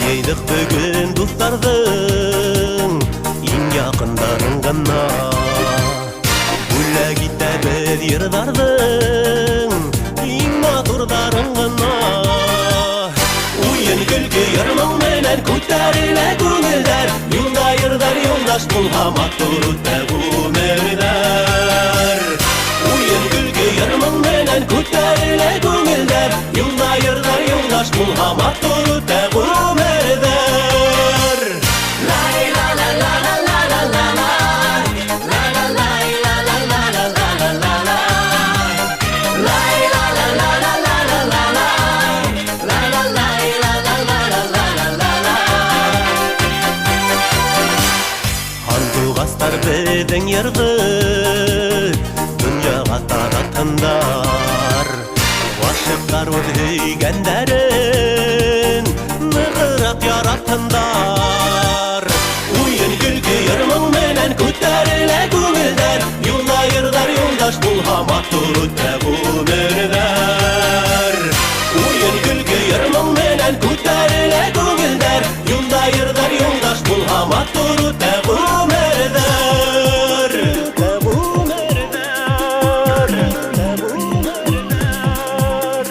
Eylük bugün dostardın En yakınların gana Gülle gitte biz yırdardın En maturların gana Uyun gülgü yarmın menen Kütterile gönüller Yolda yırdar yoldaş bulhamak Durutta bu merder Uyun gülgü yarmın menen Kütterile gönüller Yolda yırdar yoldaş bulhamak Durutta bu merder Lay la la la la la la la la La la la la la la la la la la la Lay la la la la la la la la La la la la la la la la la la Hangi gastar beden yardı Dünyaga taratınlar Aşıklar ödeygenlerin Mıgırap yaratınlar Uyun gülgü yarmın menen Kütterile gönüller Yolda yırdar yoldaş bulhamak Durutta bu merder Uyun gülgü yarmın menen Kütterile gönüller Yolda yırdar yoldaş bulhamak Durutta bu merder Bu merder Bu merder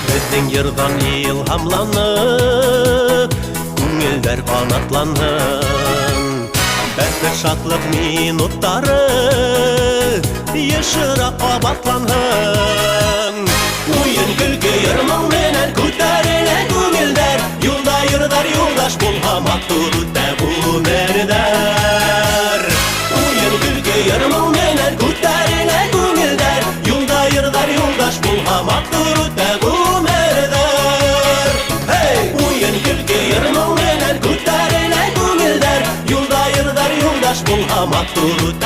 Bizden yırdan ilhamlanıp Güngiller kanatlanın Bäzbir şatlık minutları Yaşıra kabatlanın Uyun gülgü yarmın menen Kütterile gönüller Yolda yırdar yoldaş bulhamak Durutta bu merder Uyun gülgü yarmın menen Kütterile gönüller Yolda yırdar yoldaş bulhamak Durutta bu merder Hey! Uyun gülgü yarmın menen Kütterile gönüller Yolda yırdar yoldaş bulhamak Durutta